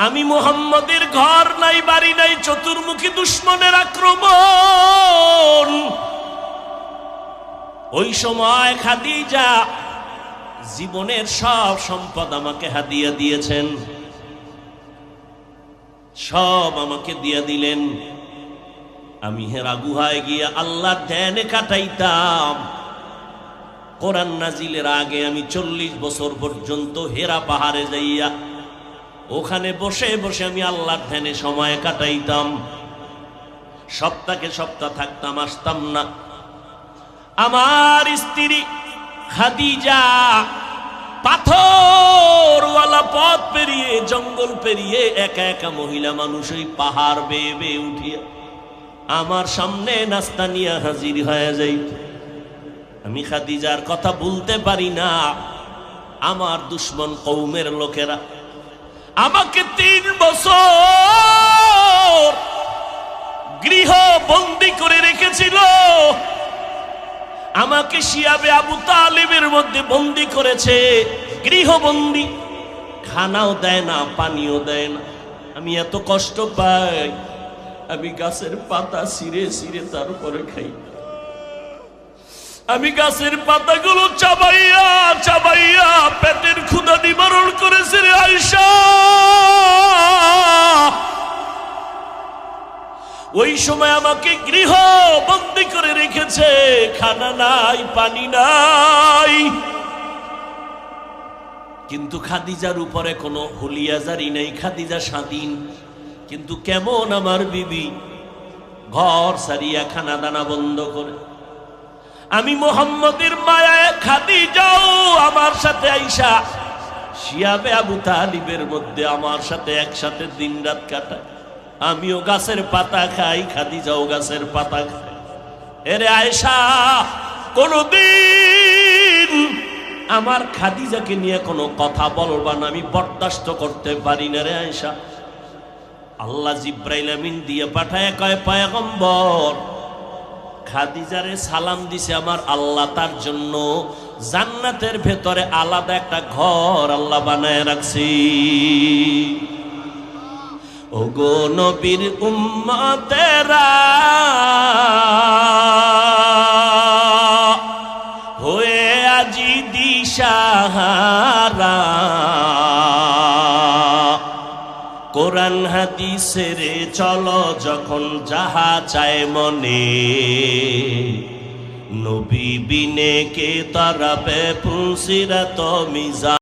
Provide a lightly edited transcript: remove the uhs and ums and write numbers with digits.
আমি মুহাম্মদের ঘর নাই বাড়ি নাই, চতুর্মুখী দুশমনের আক্রমণ। ওই সময় খাদিজা জীবনের সব সম্পদ আমাকে হাদিয়া দিয়েছেন, সব আমাকে দিয়া দিলেন। আমি হেরা গুহায় গিয়া আল্লাহর ধ্যানে কাটাইতাম। কোরআন নাজিলের আগে আমি 40 বছর পর্যন্ত হেরা পাহাড়ে যাইয়া ওখানে বসে বসে আমি আল্লাহর ধ্যানে সময় কাটাইতাম। সপ্তাহে সপ্তাহ থাকতাম, আসতাম না। আমার স্ত্রী খাদিজা পাথরওয়ালা পথ পেরিয়ে, জঙ্গল পেরিয়ে একা একা মহিলা মানুষ ওই পাহাড় বেয়ে বেয়ে উঠিয়া আমার সামনে নাস্তা নিয়ে হাজির হয়ে যাইত। আমি খাদিজার কথা ভুলতে পারি না। আমার দুশমন কওমের লোকেরা আমাকে 3 বছর গৃহ বন্দী করে রেখেছিল। আমাকে শিয়াবে আবু তালিবের মধ্যে বন্দী করেছে, গৃহবন্দী। খানাও দেয় না, পানিও দেয় না। আমি এত কষ্ট পাই, আমি গাছের পাতা ছিঁড়ে ছিঁড়ে তারপরে খাই। আমি গাছের পাতাগুলো চাবাইয়া চাবাইয়া পেটের ক্ষুধা নিবারণ করেছি রে আয়েশা। ওই সময় আমাকে গৃহ বন্দী করে রেখেছে, খানা নাই, পানি নাই। কিন্তু খাদিজার উপরে কোনো হুলিয়াজারি নেই, খাদিজা স্বাধীন। কিন্তু কেমন আমার বিবি ঘর সারিয়া খানা দানা বন্ধ করে। আমি মুহাম্মদের মায়ায় খাদিজাও আমার সাথে আইসা শিয়াবে আবু তালিবের মধ্যে আমার সাথে একসাথে দিন রাত কাটায়। আমিও গাছের পাতা খাই, খাদিজাও গাছের পাতা খাই। এরে আয়েশা, কোনদিন আমার খাদিজাকে নিয়ে কোনো কথা বলবা না, আমি বরদাস্ত করতে পারি না রে আয়েশা। আল্লাহ জিব্রাইল আমিন দিয়ে পাঠায় কয়, পয়গম্বর খাদিজারে সালাম দিছে আমার আল্লাহ, তার জন্য জান্নাতের ভেতরে আলাদা একটা ঘর আল্লাহ বানায় রাখছি। ওগো নবীর উম্মতেরা হয়ে আজি দিশাহারা, কোরআন হাদিসের চলো যখন যাহা চায় মনে, নবী বিনে কে তারাবে পুলসিরাত মিজান।